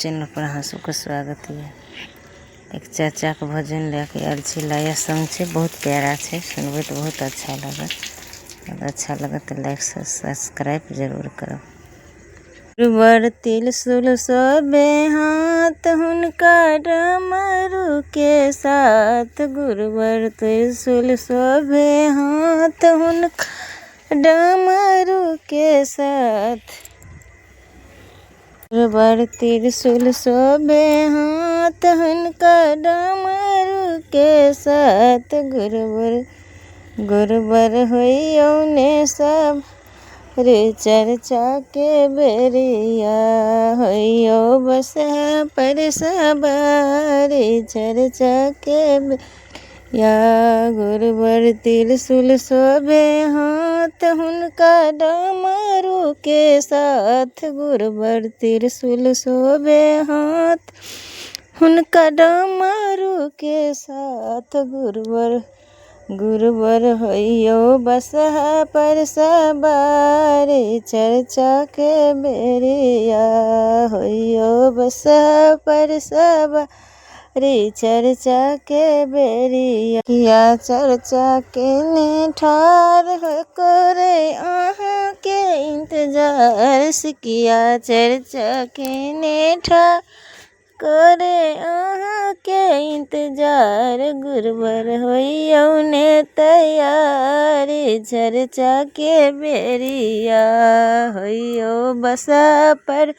Channel पर अहाँ सबके स्वागत है। एक चाचा के भजन लेके आयल छी। लाया सॉन्ग छे, बहुत प्यारा छे, सुनबे तो बहुत अच्छा लगत। अगर अच्छा लगत तो लाइक सब्सक्राइब जरूर करो। गुरुवर त्रिशूल सोबे हाथ हुनका डमरू के साथ। गुरुवर त्रिशूल सोबे हाथ हुनका डमरू के साथ। गुरुवर त्रिशूल सोबे हाथ हुनका डमरू के साथ। गुरुवर होइयो ने सब रे चर्चा के बेरिया। होइयो बस पर सवारी चर्चा के बेरिया। गुरुवर त्रिशूल सोबे हाथ हुनका डमरू के साथ। गुरुवर त्रिशूल सोबे हाथ हुनका डमरू के साथ। गुरुवर होइयो बसहा पर सवारी चर्चा के बेरिया। होइयो बसहा पर सवारी चर्चा के बेरिया। किया चर्चा के ने ठार करे आहाँ के इंतजार। किया चर्चा के ने ठार करे आहाँ के इंतजार। गुरुवर होइयो ने तैयारी चर्चा के बेरिया। होइयो बसा पर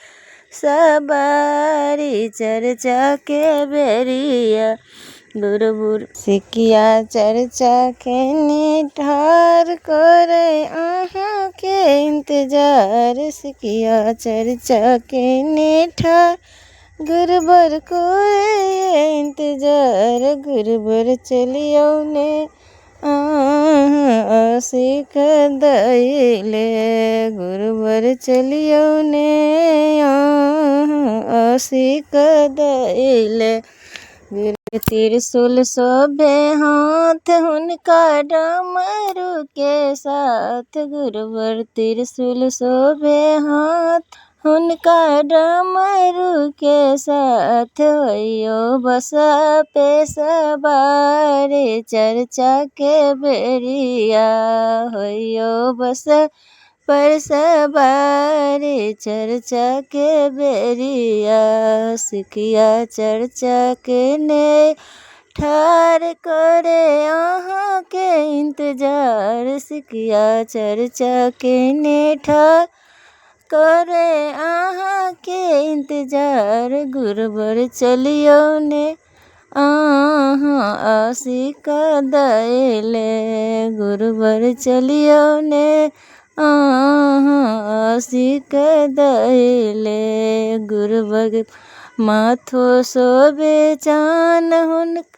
सवारी चर्चा के बेरिया। गुरुवर सिकिया चर्चा के ने ठार करे आहाँ के इंतजार। सिकिया चर्चा के ने ठार गुरुवर को इंतजार। गुरुवर चलियो ने आशिक दैले। गुरुवर चलियो ने आशिक दैले। त्रिशूल सोबे हाथ हुनका डमरू के साथ। गुरुवर त्रिशूल सोबे हाथ हुनका डमरू के साथ। होइयो बसा पे सवारी चर्चा के बेरिया। होइयो बसा पर सवारी चर्चा के बेरिया। सिकिया चर्चा के ने ठार करे आहाँ के इंतजार। सिकिया चर्चा के ने ठार करे आहाँ के इंतजार। गुरुवर चलियो ने आशिक दैले। गुरुवर चलियो ने आशिक दैले। गुरुवर माथो सोबे चान हुनका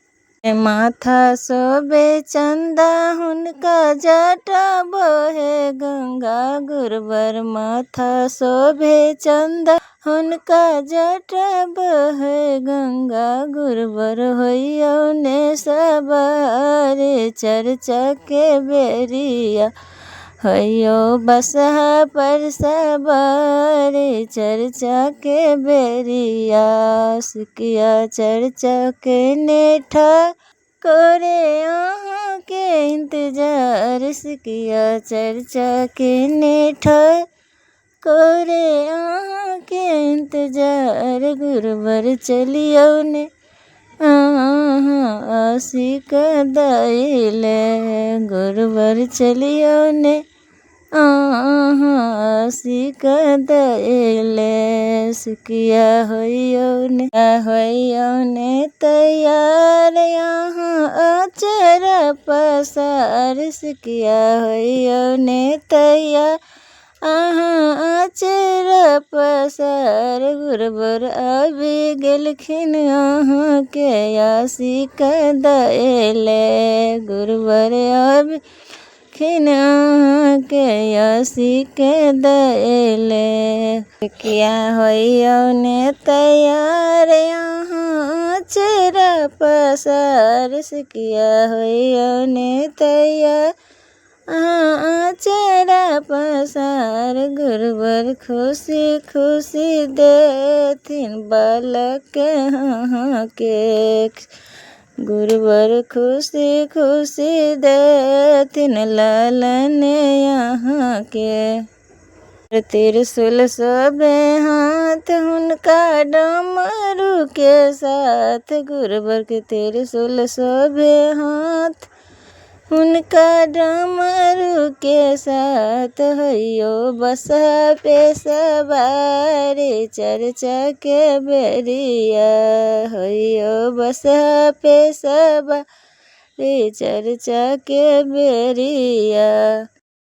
माथा सोबे चंदा हुनका जटा बहे गंगा। गुरुवर माथा सोबे चंदा हुनका जटा बहे गंगा। गुरुवर होइयो ने सवारी चर्चा के बेरिया। होइयो बसहा पर सवारी चर्चा के बेरिया। सिकिया चर्चा के ने ठार करे आहाँ के इंतजार। सिकिया चर्चा के ने ठार करे आहाँ के इंतजार। गुरुवर चलियो ने आशिक दैले। गुरुवर चलियो ने आशिक दैले। सिकिया होइयो ने तैयार यहाँ अचर पसार। सिकिया होइयो ने तैयार अचर पसार। गुरुवर आबि गेलखिन आहाँ के आशिक दैले। गुरुवर आबि गेलखिन आहाँ के आशिक दैले। सिकिया होइयो ने तैयार यहाँ अचर पसार। सिकिया होइयो ने तैयार आचरा पसार गुरुवर खुशी खुशी देथिन बालक के। गुरुवर खुशी खुशी देथिन लालन यहाँ के। त्रिशूल शोभे हाथ हुनका डमरू के साथ। गुरुवर के त्रिशूल शोभे हाथ हुनका डमरू के साथ। हइयो बसहा पे सवारी चर्चा के बेरिया। हइयो बसहा पे सवारी चर्चा के बेरिया।